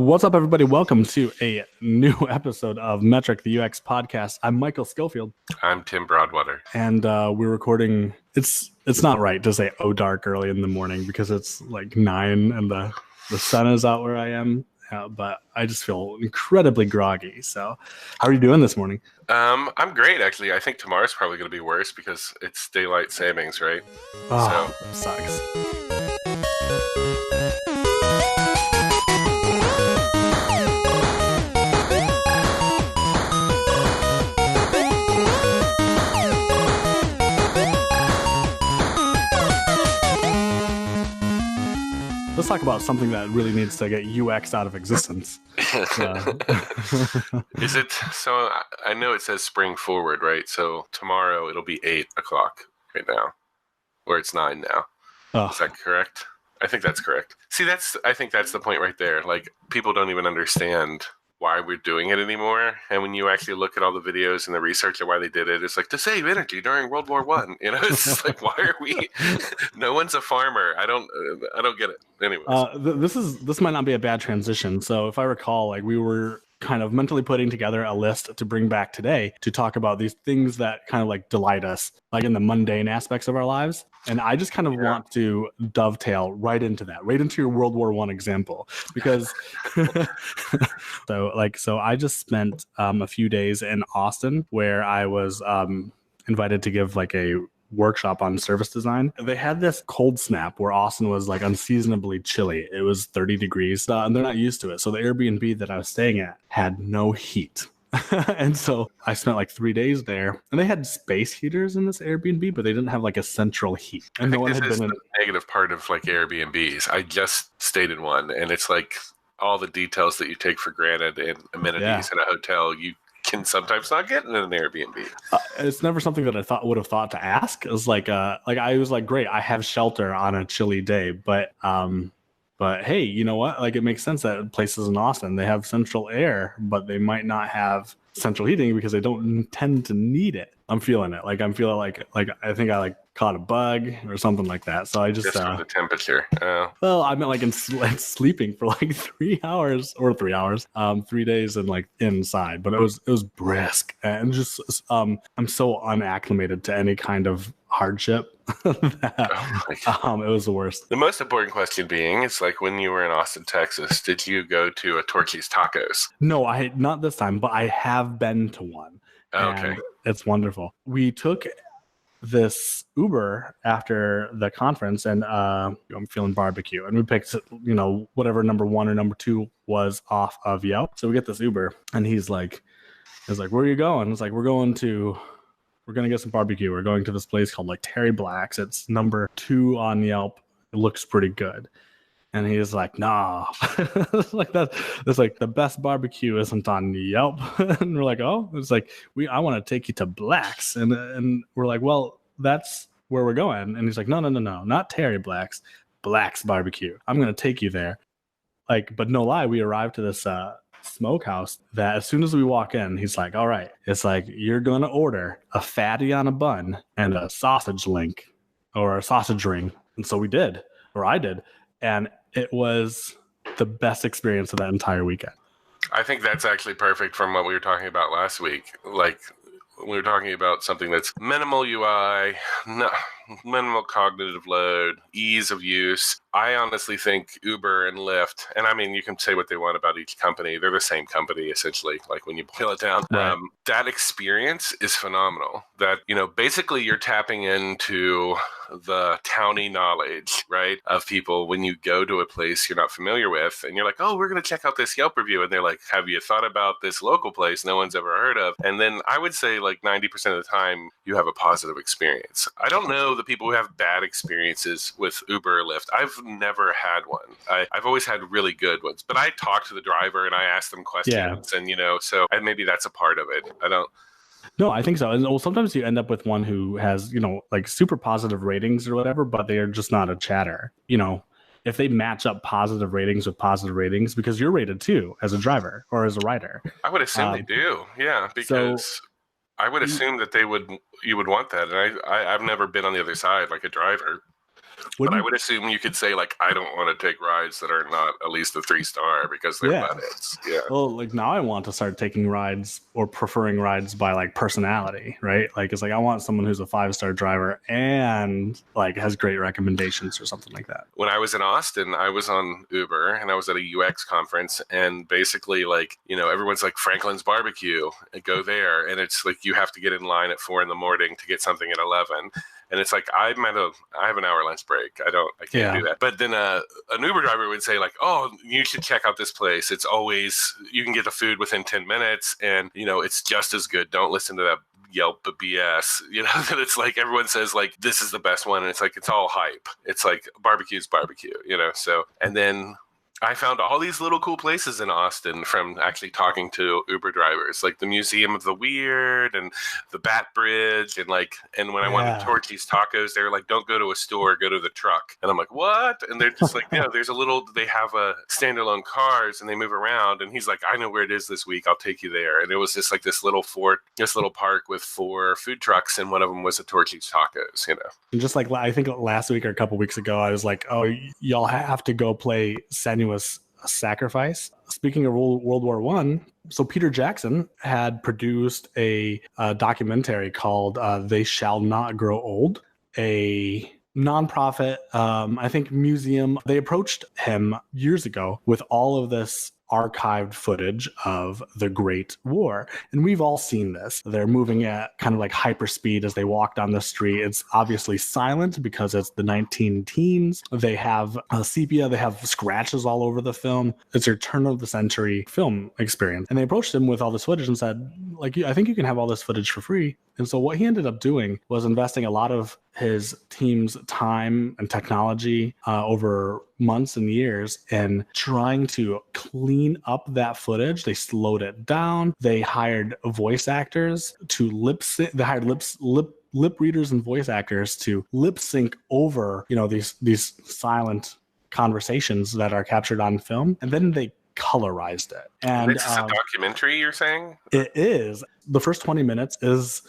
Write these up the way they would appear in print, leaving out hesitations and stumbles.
What's up, everybody? Welcome to a new episode of Metric, the UX podcast. I'm Michael Schofield. I'm Tim Broadwater. And we're recording. It's not right to say dark early in the morning because it's like 9 and the sun is out where I am. But I just feel incredibly groggy. So how are you doing this morning? I'm great, actually. I think tomorrow's probably going to be worse because it's daylight savings, right? Oh, so sucks. Let's talk about something that really needs to get UX out of existence. Is it? So I know it says spring forward, right? So tomorrow it'll be 8 o'clock right now, or it's 9 now. Oh. Is that correct? I think that's correct. See, I think that's the point right there. Like, people don't even understand why we're doing it anymore. And when you actually look at all the videos and the research of why they did it, it's like to save energy during World War I. You know, it's just like, why are we? No one's a farmer. I don't get it. Anyways, this might not be a bad transition. So if I recall, like, we were kind of mentally putting together a list to bring back today to talk about these things that kind of like delight us, like in the mundane aspects of our lives. And I just kind of want to dovetail right into that, right into your World War I example, because so I just spent a few days in Austin where I was invited to give like a workshop on service design. They had this cold snap where Austin was like unseasonably chilly. It was 30 degrees and they're not used to it. So the Airbnb that I was staying at had no heat. And so I spent like 3 days there, and they had space heaters in this Airbnb, but they didn't have like a central heat. And no one had been the negative part of like Airbnbs. I just stayed in one, and it's like all the details that you take for granted and amenities in a hotel you can sometimes not get in an Airbnb. It's never something that I would have thought to ask. It was like I was like, great, I have shelter on a chilly day, but hey, you know what? Like, it makes sense that places in Austin, they have central air, but they might not have central heating because they don't tend to need it. I'm feeling it. Like, I'm feeling like I think I like caught a bug or something like that. So I just from the temperature. Well, I meant like sleeping for like 3 hours, 3 days and like inside, but it was brisk and just I'm so unacclimated to any kind of hardship that it was the worst. The most important question being, it's like when you were in Austin, Texas, did you go to a Torchy's Tacos? No, not this time, but I have been to one. Okay. It's wonderful. We took this Uber after the conference, and I'm feeling barbecue, and we picked whatever number 1 or number 2 was off of Yelp. So we get this Uber, and he's like, where are you going? It's like, we're going to get some barbecue. We're going to this place called like Terry Black's. It's number 2 on Yelp. It looks pretty good. And he's like, nah. It's like that. It's like the best barbecue isn't on Yelp. And we're like, oh, it's like I want to take you to Black's, and we're like, well, that's where we're going. And he's like, no, not Terry Black's barbecue. I'm gonna take you there. Like, but no lie, we arrived to this smokehouse that as soon as we walk in, he's like, all right, it's like, you're gonna order a fatty on a bun and a sausage link or a sausage ring. And so we did, or I did, and it was the best experience of that entire weekend. I think that's actually perfect from what we were talking about last week. Like, we were talking about something that's minimal UI, minimal cognitive load, ease of use. I honestly think Uber and Lyft, and I mean, you can say what they want about each company. They're the same company, essentially, like when you boil it down. Right. That experience is phenomenal. That, basically you're tapping into the towny knowledge, right, of people when you go to a place you're not familiar with, and you're like, oh, we're going to check out this Yelp review. And they're like, have you thought about this local place no one's ever heard of? And then I would say like 90% of the time you have a positive experience. I don't know the people who have bad experiences with Uber or Lyft. I've never had one. I've always had really good ones, but I talk to the driver and I ask them questions, and so maybe that's a part of it. No, I think so. And sometimes you end up with one who has, like super positive ratings or whatever, but they are just not a chatter. If they match up positive ratings with positive ratings, because you're rated too as a driver or as a rider. I would assume they do. Yeah, because I would assume that you would want that. And I've never been on the other side like a driver. But I would assume you could say, like, I don't want to take rides that are not at least a 3-star because they're Yeah. buttheads. Yeah. Well, like now I want to start taking rides or preferring rides by like personality, right? Like it's like I want someone who's a 5-star driver and like has great recommendations or something like that. When I was in Austin, I was on Uber and I was at a UX conference, and basically, like, everyone's like, Franklin's Barbecue, and go there, and it's like you have to get in line at 4 a.m. to get something at 11. And it's like, I have an hour lunch break. I can't do that. But then an Uber driver would say, like, oh, you should check out this place. It's always, you can get the food within 10 minutes and, it's just as good. Don't listen to that Yelp BS, that it's like everyone says, like, this is the best one. And it's like, it's all hype. It's like barbecue's barbecue, so, and then I found all these little cool places in Austin from actually talking to Uber drivers, like the Museum of the Weird and the Bat Bridge. And when I wanted Torchy's Tacos, they were like, don't go to a store, go to the truck. And I'm like, what? And they're just like, they have a standalone cars and they move around. And he's like, I know where it is this week. I'll take you there. And it was just like this little park with 4 food trucks. And one of them was a Torchy's Tacos, And just like, I think last week or a couple weeks ago, I was like, oh, y'all have to go play Senua's Sacrifice. Speaking of World War I, so Peter Jackson had produced a documentary called They Shall Not Grow Old, a nonprofit, I think, museum. They approached him years ago with all of this archived footage of the Great War. And we've all seen this. They're moving at kind of like hyperspeed as they walk down the street. It's obviously silent because it's the 19-teens. They have sepia. They have scratches all over the film. It's their turn of the century film experience. And they approached him with all this footage and said, like, I think you can have all this footage for free. And so what he ended up doing was investing a lot of his team's time and technology over months and years in trying to clean up that footage. They slowed it down. They hired voice actors to lip sync. They hired lip readers and voice actors to lip sync over, these silent conversations that are captured on film. And then they colorized it. And this is a documentary, you're saying? It is. The first 20 minutes is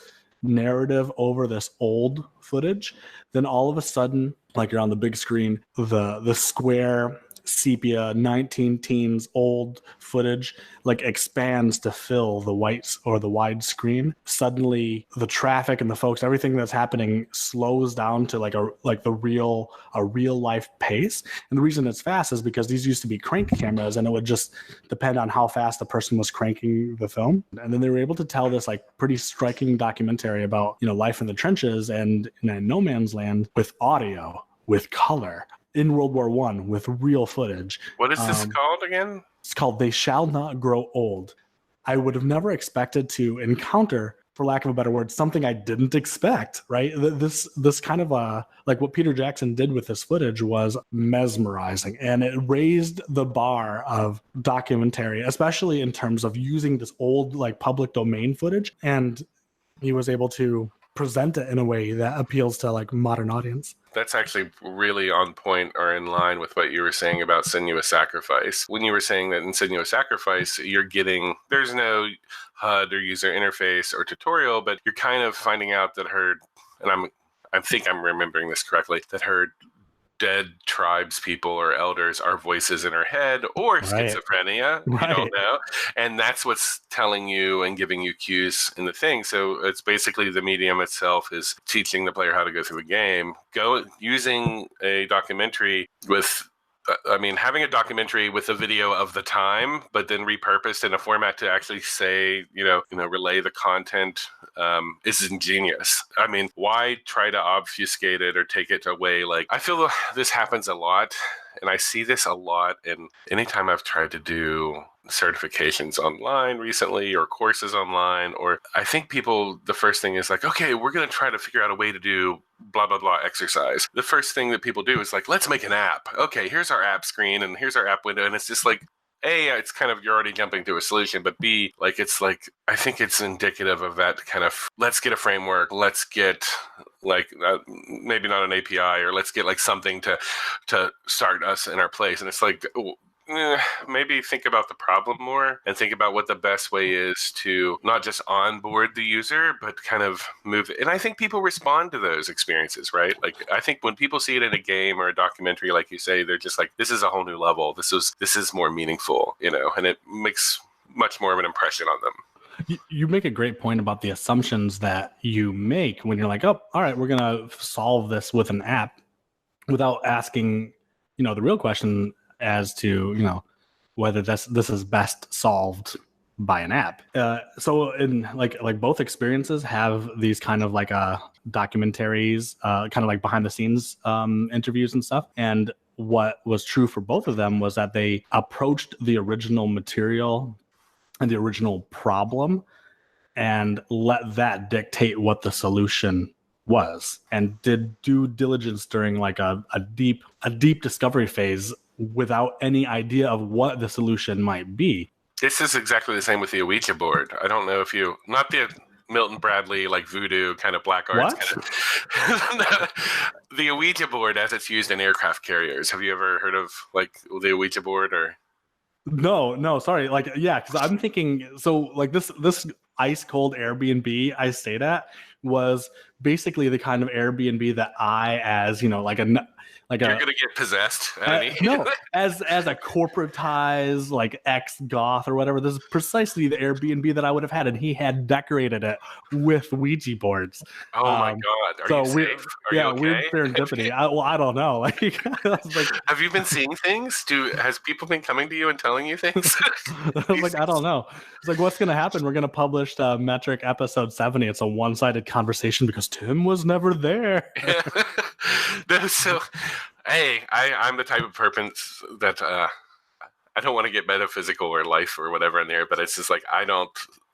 narrative over this old footage. Then all of a sudden, like you're on the big screen, the square sepia 19-teens old footage like expands to fill the white or the wide screen. Suddenly the traffic and the folks, everything that's happening slows down to a real life pace. And the reason it's fast is because these used to be crank cameras and it would just depend on how fast the person was cranking the film. And then they were able to tell this like pretty striking documentary about, life in the trenches and in no man's land with audio, with color, in World War I with real footage. What is this called again? It's called They Shall Not Grow Old. I would have never expected to encounter, for lack of a better word, something I didn't expect, right? This kind of like what Peter Jackson did with this footage was mesmerizing, and it raised the bar of documentary, especially in terms of using this old like public domain footage. And he was able to present it in a way that appeals to like modern audience. That's actually really on point or in line with what you were saying about Senua's Sacrifice. When you were saying that in Senua's Sacrifice, there's no HUD or user interface or tutorial, but you're kind of finding out that I think I'm remembering this correctly, that her dead tribes people or elders are voices in her head or schizophrenia. Right. You don't know. And that's what's telling you and giving you cues in the thing. So it's basically the medium itself is teaching the player how to go through the game. Using a documentary with having a documentary with a video of the time, but then repurposed in a format to actually say, relay the content is ingenious. I mean, why try to obfuscate it or take it away? Like, I feel this happens a lot, and I see this a lot. And anytime I've tried to do certifications online recently or courses online, or I think the first thing is like, okay, we're going to try to figure out a way to do blah, blah, blah exercise. The first thing that people do is like, let's make an app. Okay, here's our app screen and here's our app window. And it's just like, A, it's kind of, you're already jumping to a solution, but B, like, it's like, I think it's indicative of that kind of, let's get a framework, let's get like, maybe not an API, or let's get like something to start us in our place. And it's like, maybe think about the problem more and think about what the best way is to not just onboard the user, but kind of move it. And I think people respond to those experiences, right? Like, I think when people see it in a game or a documentary, like you say, they're just like, this is a whole new level. This is more meaningful, and it makes much more of an impression on them. You make a great point about the assumptions that you make when you're like, oh, all right, we're going to solve this with an app without asking, the real question as to, whether this is best solved by an app. So in like both experiences have these kind of like documentaries, kind of like behind the scenes interviews and stuff. And what was true for both of them was that they approached the original material and the original problem and let that dictate what the solution was, and did due diligence during like a deep discovery phase without any idea of what the solution might be. This is exactly the same with the Ouija board. I don't know if not the Milton Bradley, like voodoo kind of black arts. What? The Ouija board as it's used in aircraft carriers. Have you ever heard of like the Ouija board or? No, sorry. Like, yeah, because I'm thinking, so like this ice cold Airbnb I stayed at was basically the kind of Airbnb that I, as you're gonna get possessed. No, as a corporatized like ex goth or whatever. This is precisely the Airbnb that I would have had, and he had decorated it with Ouija boards. Oh my god! Are you safe? Are you okay? Weird serendipity. I don't know. Like, have you been seeing things? Has people been coming to you and telling you things? I was like, I don't know. It's like, what's gonna happen? We're gonna publish Metric episode 70. It's a one-sided conversation because Tim was never there. No, so. Hey, I'm the type of person that I don't want to get metaphysical or life or whatever in there, but it's just like I don't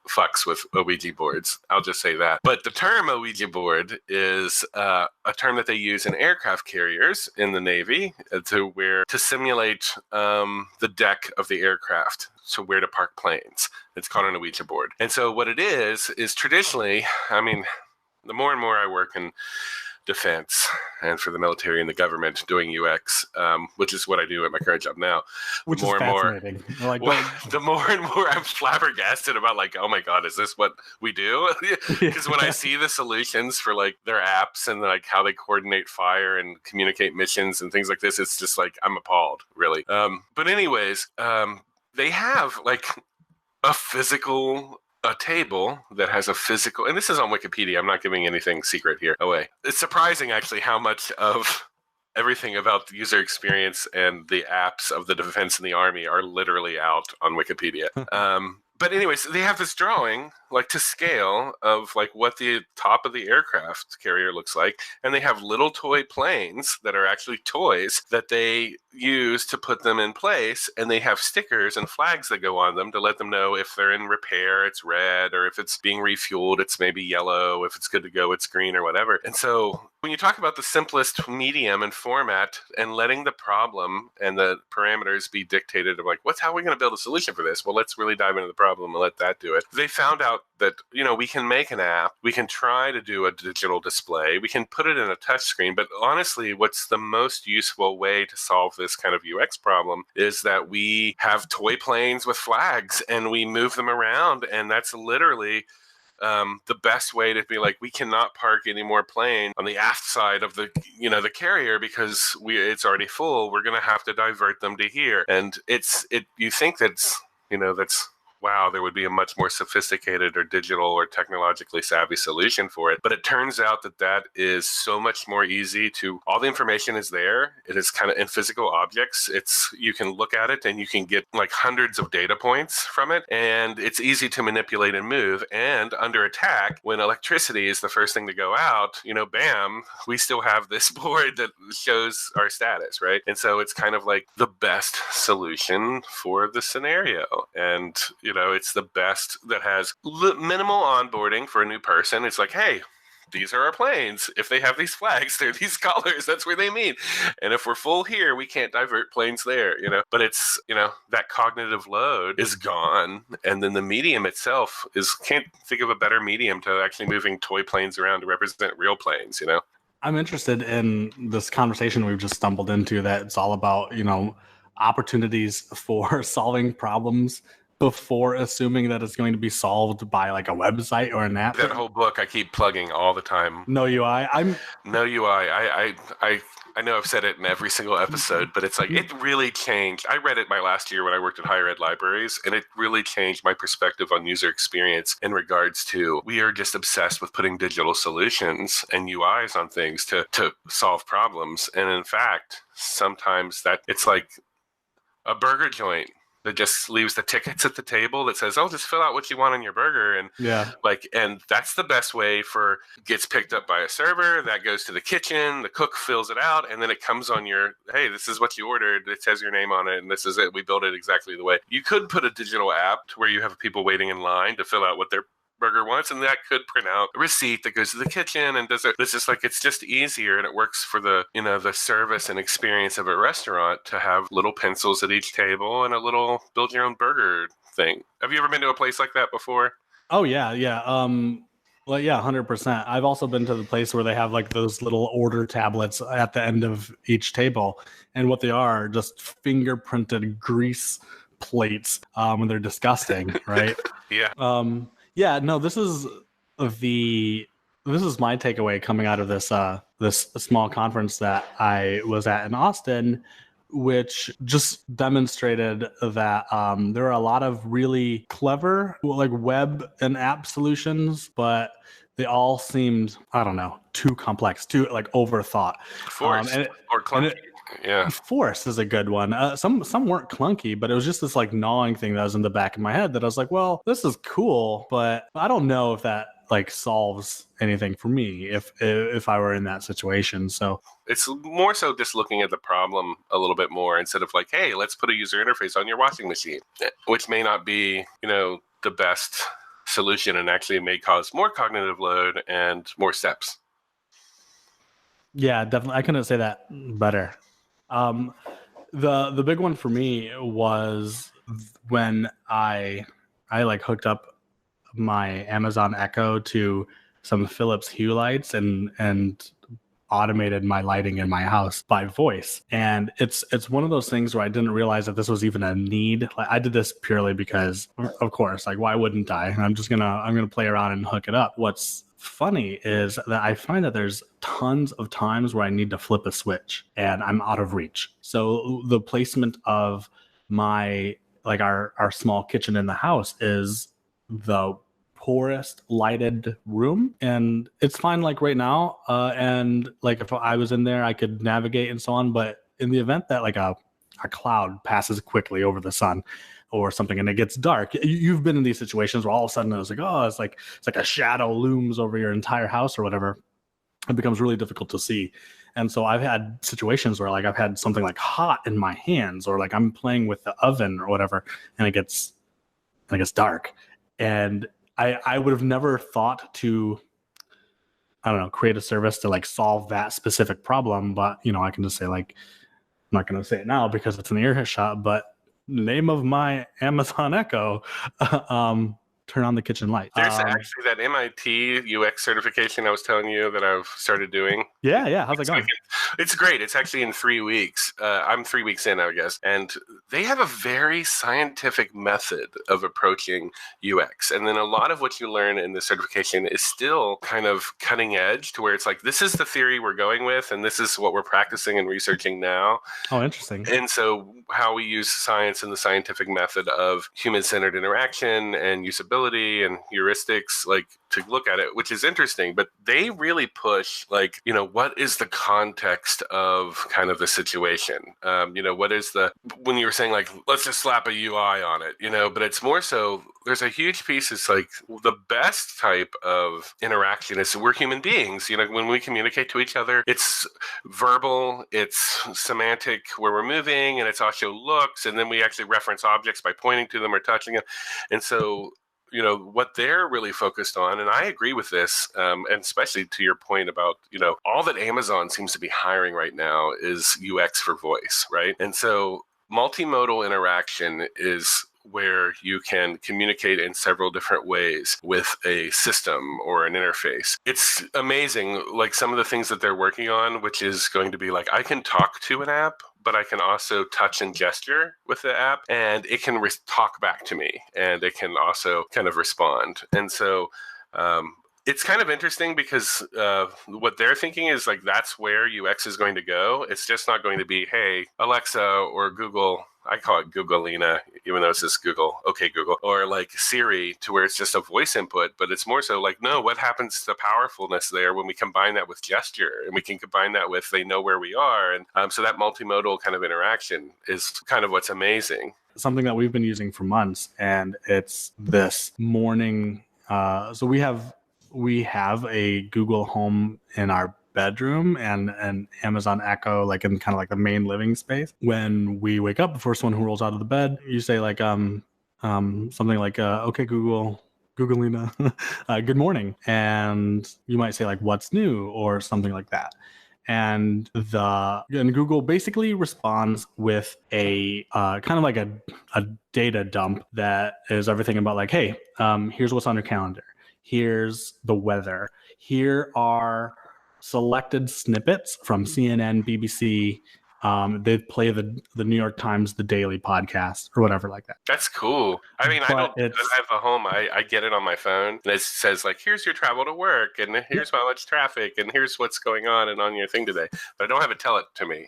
fucks with Ouija boards. I'll just say that. But the term Ouija board is a term that they use in aircraft carriers in the Navy to simulate the deck of the aircraft, so where to park planes. It's called an Ouija board. And so what it is traditionally, I mean, the more and more I work in defense and for the military and the government doing UX, which is what I do at my current job now. Which is fascinating. The more and more I'm flabbergasted about like, oh my God, is this what we do? Because when I see the solutions for like their apps and like how they coordinate fire and communicate missions and things like this, it's just like, I'm appalled, really. But anyways, they have like a table that has a physical, and this is on Wikipedia, I'm not giving anything secret here away. It's surprising actually how much of everything about the user experience and the apps of the defense and the army are literally out on Wikipedia. But anyways, they have this drawing, like to scale, of like what the top of the aircraft carrier looks like, and they have little toy planes that are actually toys that they use to put them in place, and they have stickers and flags that go on them to let them know if they're in repair, it's red, or if it's being refueled, it's maybe yellow, if it's good to go, it's green, or whatever. And so when you talk about the simplest medium and format and letting the problem and the parameters be dictated of like, how are we going to build a solution for this? Well, let's really dive into the problem and let that do it. They found out that, we can make an app, we can try to do a digital display, we can put it in a touch screen, but honestly, what's the most useful way to solve this kind of UX problem is that we have toy planes with flags and we move them around, and that's literally the best way to be like, we cannot park any more planes on the aft side of the carrier because it's already full. We're going to have to divert them to here. And you think that's wow, there would be a much more sophisticated or digital or technologically savvy solution for it. But it turns out that is so much more easy to, all the information is there. It is kind of in physical objects. You can look at it and you can get like hundreds of data points from it. And it's easy to manipulate and move. And under attack, when electricity is the first thing to go out, bam, we still have this board that shows our status, right? And so it's kind of like the best solution for the scenario. And, it's the best that has minimal onboarding for a new person. It's like, hey, these are our planes. If they have these flags, they're these colors. That's where they mean. And if we're full here, we can't divert planes there, But it's, that cognitive load is gone. And then the medium itself can't think of a better medium to actually moving toy planes around to represent real planes, I'm interested in this conversation we've just stumbled into that it's all about, opportunities for solving problems before assuming that it's going to be solved by like a website or an app. That whole book I keep plugging all the time. No UI. No UI. I know I've said it in every single episode, but it's like it really changed. I read it my last year when I worked at higher ed libraries, and it really changed my perspective on user experience in regards to we are just obsessed with putting digital solutions and UIs on things to solve problems. And in fact, sometimes that it's like a burger joint that just leaves the tickets at the table that says, "Oh, just fill out what you want on your burger," and and that's the best way for gets picked up by a server that goes to the kitchen, the cook fills it out, and then it comes on your, "Hey, this is what you ordered. It says your name on it, and this is it. We built it exactly the way." You could put a digital app to where you have people waiting in line to fill out what their burger once, and that could print out a receipt that goes to the kitchen and does it. It's just like, it's just easier, and it works for the, the service and experience of a restaurant to have little pencils at each table and a little build your own burger thing. Have you ever been to a place like that before? Oh yeah. Well, yeah, 100%. I've also been to the place where they have like those little order tablets at the end of each table, and what they are just fingerprinted grease plates, and they're disgusting, right? Yeah, no, this is my takeaway coming out of this small conference that I was at in Austin, which just demonstrated that there are a lot of really clever like web and app solutions, but they all seemed, I don't know, too complex, too like overthought. Forced or clunky. Yeah, Force is a good one. Some weren't clunky, but it was just this like gnawing thing that was in the back of my head that I was like, well, this is cool, but I don't know if that like solves anything for me if I were in that situation. So it's more so just looking at the problem a little bit more instead of like, hey, let's put a user interface on your washing machine, which may not be, the best solution, and actually may cause more cognitive load and more steps. Yeah, definitely. I couldn't say that better. The big one for me was when I like hooked up my Amazon Echo to some Philips Hue lights and automated my lighting in my house by voice. And it's one of those things where I didn't realize that this was even a need. Like, I did this purely because, of course, like, why wouldn't I? I'm gonna play around and hook it up. What's funny is that I find that there's tons of times where I need to flip a switch and I'm out of reach. So the placement of my our small kitchen in the house is the poorest lighted room, and it's fine like right now, and like if I was in there I could navigate and so on, but in the event that like a cloud passes quickly over the sun or something and it gets dark, you've been in these situations where all of a sudden it's like a shadow looms over your entire house or whatever. It becomes really difficult to see. And so I've had situations where like I've had something like hot in my hands, or like I'm playing with the oven or whatever, and it gets dark, and I would have never thought to, I don't know, create a service to like solve that specific problem. But, I can just say, like, I'm not going to say it now because it's in the earshot, but name of my Amazon Echo, turn on the kitchen light. There's actually that MIT UX certification I was telling you that I've started doing. Yeah. How's it going? It's great. It's actually in 3 weeks. I'm 3 weeks in, I guess. And they have a very scientific method of approaching UX. And then a lot of what you learn in the certification is still kind of cutting edge, to where it's like, this is the theory we're going with, and this is what we're practicing and researching now. Oh, interesting. And so how we use science and the scientific method of human-centered interaction and usability and heuristics, like, to look at it, which is interesting. But they really push, like, what is the context of kind of the situation? What is when you were saying, like, let's just slap a UI on it, but it's more so, there's a huge piece. It's like the best type of interaction is we're human beings. When we communicate to each other, it's verbal, it's semantic where we're moving, and it's also looks, and then we actually reference objects by pointing to them or touching them. And so what they're really focused on, and I agree with this, and especially to your point about, all that Amazon seems to be hiring right now is UX for voice, right? And so multimodal interaction is where you can communicate in several different ways with a system or an interface. It's amazing, like some of the things that they're working on, which is going to be like, I can talk to an app, but I can also touch and gesture with the app, and it can talk back to me, and it can also kind of respond. And so it's kind of interesting because what they're thinking is like that's where UX is going to go. It's just not going to be, hey, Alexa or Google. I call it Googleina, even though it's just Google, okay, Google, or like Siri, to where it's just a voice input, but it's more so like, no, what happens to the powerfulness there when we combine that with gesture, and we can combine that with they know where we are. And so that multimodal kind of interaction is kind of what's amazing. Something that we've been using for months, and it's this morning. So we have a Google Home in our bedroom and an Amazon Echo like in kind of like the main living space. When we wake up, the first one who rolls out of the bed, you say like something like okay Googleina, good morning, and you might say like what's new or something like that. And Google basically responds with a kind of like a data dump that is everything about like, hey, here's what's on your calendar, here's the weather, here are selected snippets from CNN, BBC. They play the New York Times, the Daily podcast, or whatever like that. That's cool. I mean, I But don't. I have a home. I get it on my phone, and it says like, "Here's your travel to work, and here's how much traffic, and here's what's going on, and on your thing today." But I don't have it tell it to me.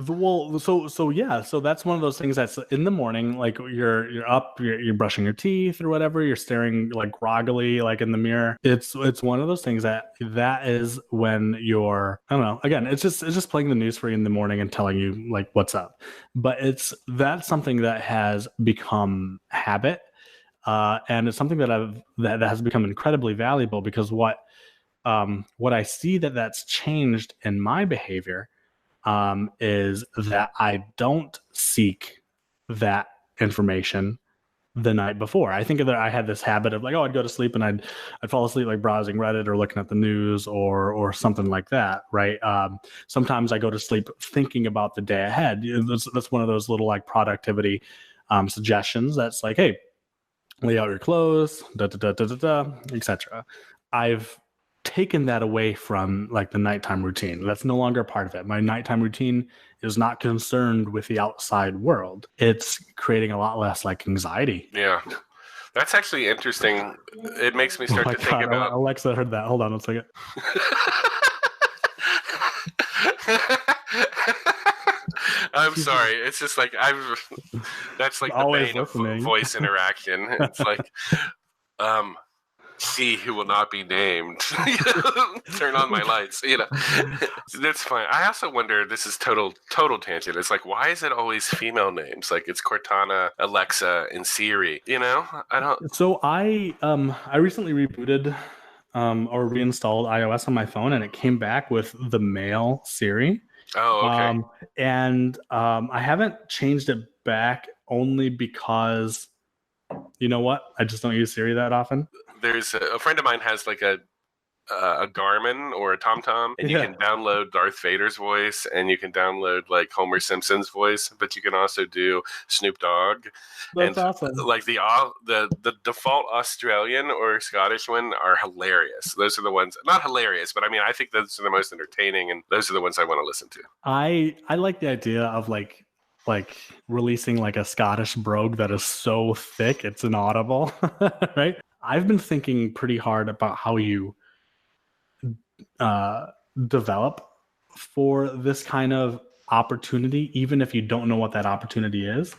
Well, so yeah, so that's one of those things that's in the morning, like you're up, you're brushing your teeth or whatever, you're staring like groggily like in the mirror. It's one of those things that is when you're, I don't know, again, it's just playing the news for you in the morning and telling you like what's up. But that's something that has become habit, and it's something that has become incredibly valuable because what I see that's changed in my behavior is that I don't seek that information the night before. I think that I had this habit of like, oh, I'd go to sleep and I'd fall asleep like browsing Reddit or looking at the news or something like that, right? Sometimes I go to sleep thinking about the day ahead. That's one of those little like productivity suggestions. That's like, hey, lay out your clothes, etc. I've taken that away from like the nighttime routine. That's no longer a part of it. My nighttime routine is not concerned with the outside world. It's creating a lot less like anxiety. Yeah. That's actually interesting. It makes me start to think about Alexa heard that. Hold on a second. I'm sorry. It's just like that's like the bane of voice interaction. It's like she who will not be named. Turn on my lights. That's fine. I also wonder. This is total tangent. It's like, why is it always female names? Like it's Cortana, Alexa, and Siri. I don't. So I recently rebooted or reinstalled iOS on my phone, and it came back with the male Siri. Oh, okay. And I haven't changed it back only because, you know what? I just don't use Siri that often. There's a friend of mine has like a Garmin or a TomTom, and you can download Darth Vader's voice, and you can download like Homer Simpson's voice, but you can also do Snoop Dogg. That's awesome. Like the default Australian or Scottish one are hilarious. Those are the ones, not hilarious, but I mean, I think those are the most entertaining, and those are the ones I want to listen to. I like the idea of like releasing like a Scottish brogue that is so thick it's inaudible, right? I've been thinking pretty hard about how you develop for this kind of opportunity, even if you don't know what that opportunity is.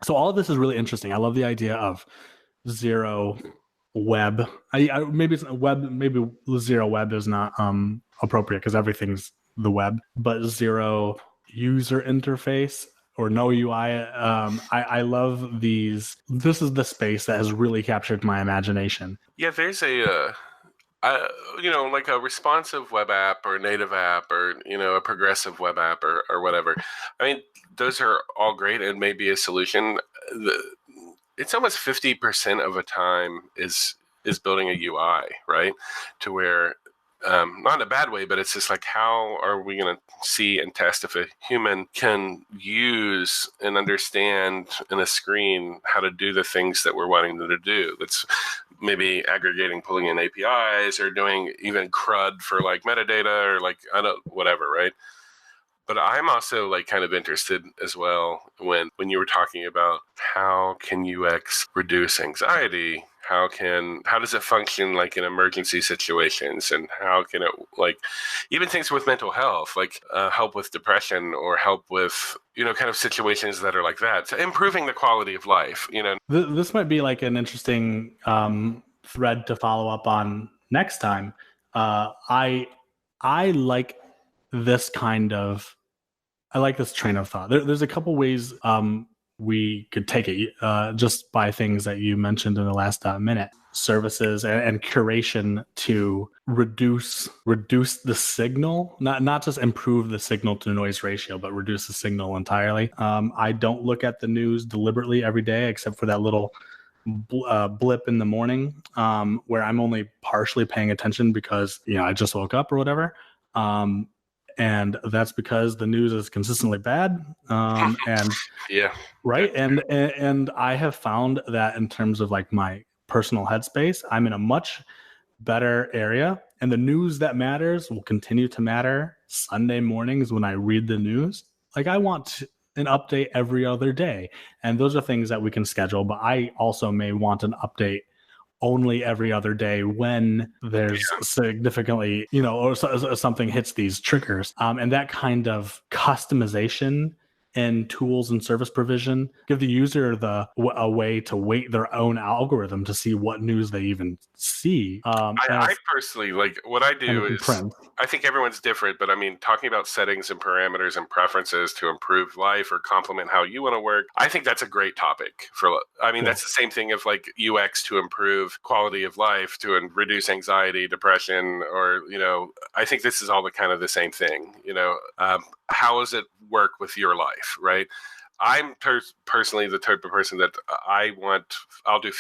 So all of this is really interesting. I love the idea of zero web. Maybe it's web. Maybe zero web is not appropriate because everything's the web, but zero user interface or no UI. I love these. This is the space that has really captured my imagination. Yeah, there's like a responsive web app or a native app or, a progressive web app or whatever. I mean, those are all great and maybe a solution. It's almost 50% of a time is building a UI, right? To where not in a bad way, but it's just like, how are we going to see and test if a human can use and understand in a screen how to do the things that we're wanting them to do? That's maybe aggregating, pulling in APIs, or doing even CRUD for like metadata, or like, I don't, whatever, right? But I'm also like kind of interested as well when you were talking about how can UX reduce anxiety? How does it function like in emergency situations, and how can it, like, even things with mental health, like help with depression, or help with, kind of situations that are like that, so improving the quality of life. This might be like an interesting thread to follow up on next time. I like this kind of I like this train of thought. There's a couple ways we could take it just by things that you mentioned in the last minute. Services and curation to reduce the signal, not just improve the signal to noise ratio, but reduce the signal entirely. I don't look at the news deliberately every day, except for that little blip in the morning where I'm only partially paying attention because I just woke up or whatever. And that's because the news is consistently bad. And Yeah. right. And I have found that in terms of like my personal headspace, I'm in a much better area. And the news that matters will continue to matter Sunday mornings when I read the news. Like I want an update every other day. And those are things that we can schedule. But I also may want an update only every other day when there's significantly, or something hits these triggers. And that kind of customization and tools and service provision give the user a way to weight their own algorithm to see what news they even see. I personally, like, what I do is, print. I think everyone's different, but I mean, talking about settings and parameters and preferences to improve life or complement how you want to work, I think that's a great topic Cool. That's the same thing of like UX to improve quality of life, to reduce anxiety, depression, or, I think this is all the kind of the same thing, how does it work with your life, right? I'm personally the type of person that I'll do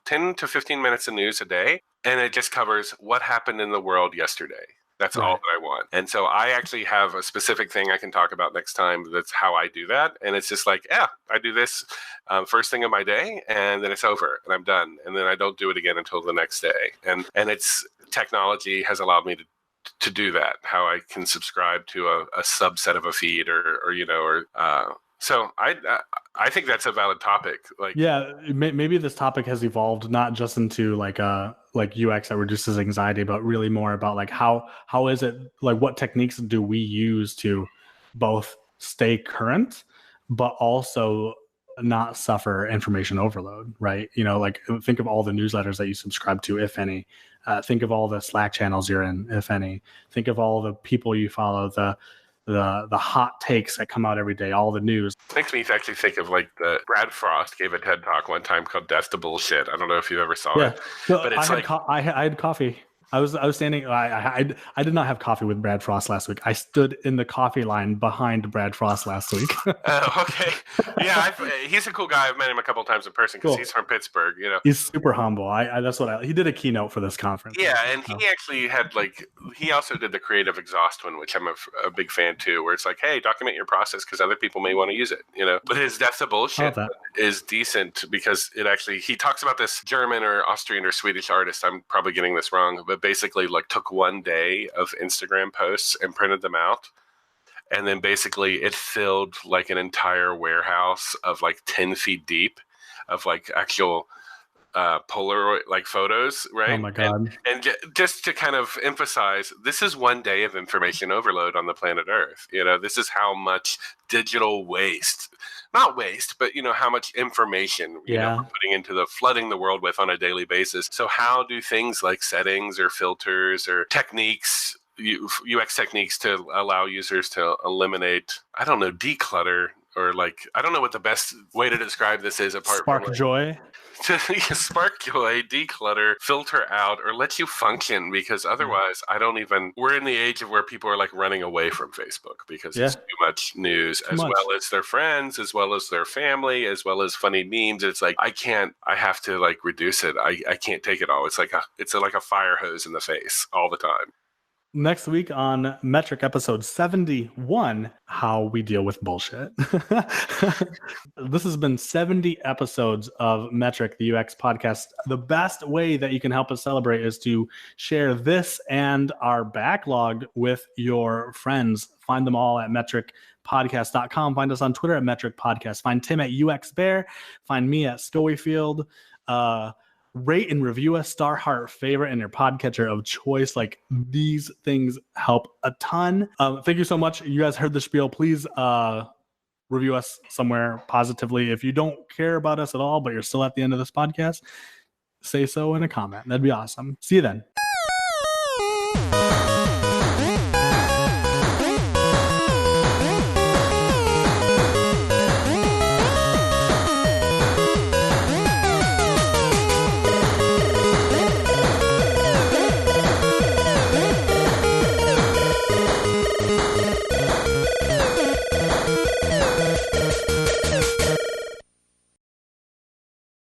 10 to 15 minutes of news a day, and it just covers what happened in the world yesterday. That's all that I want. And so I actually have a specific thing I can talk about next time. That's how I do that. And it's just like, I do this first thing of my day, and then it's over, and I'm done. And then I don't do it again until the next day. And technology has allowed me to do that. How I can subscribe to a subset of a feed, so I think that's a valid topic. Like, yeah, maybe this topic has evolved not just into like UX that reduces anxiety, but really more about like how is it, like what techniques do we use to both stay current, but also not suffer information overload, right? Like think of all the newsletters that you subscribe to, if any. Think of all the Slack channels you're in, if any. Think of all the people you follow, the hot takes that come out every day, all the news. Makes me actually think of like Brad Frost gave a TED talk one time called "Death to Bullshit." I don't know if you ever saw it, but it's I had coffee. I was standing. I did not have coffee with Brad Frost last week. I stood in the coffee line behind Brad Frost last week. Okay, yeah, he's a cool guy. I've met him a couple of times in person because he's from Pittsburgh. He's super humble. That's what he did a keynote for this conference. Yeah, and he actually had he also did the creative exhaust one, which I'm a big fan too. Where it's like, hey, document your process because other people may want to use it. But his "Death to Bullshit" is decent because he talks about this German or Austrian or Swedish artist. I'm probably getting this wrong, but basically like took one day of Instagram posts and printed them out, and then basically it filled like an entire warehouse of like 10 feet deep of like actual Polaroid like photos, right? Oh my god. And just to kind of emphasize, this is one day of information overload on the planet Earth. This is how much digital waste, not waste, but how much information we're putting into flooding the world with on a daily basis. So how do things like settings or filters or techniques, UX techniques, to allow users to eliminate, I don't know, declutter, or like, I don't know what the best way to describe this is apart from spark joy. to spark joy, declutter, filter out, or let you function, because otherwise we're in the age of where people are like running away from Facebook because it's too much news, well as their friends, as well as their family, as well as funny memes. It's like, I have to like reduce it. I can't take it all. It's like a fire hose in the face all the time. Next week on Metric episode 71, how we deal with bullshit. This has been 70 episodes of Metric, the UX podcast. The best way that you can help us celebrate is to share this and our backlog with your friends. Find them all at metricpodcast.com. Find us on Twitter at Metric Podcast. Find Tim at UX Bear. Find me at Storyfield. Rate and review us, star heart favorite in your podcatcher of choice. Like, these things help a ton. Thank you so much. You guys heard the spiel. Please review us somewhere positively. If you don't care about us at all, but you're still at the end of this podcast, say so in a comment. That'd be awesome. See you then.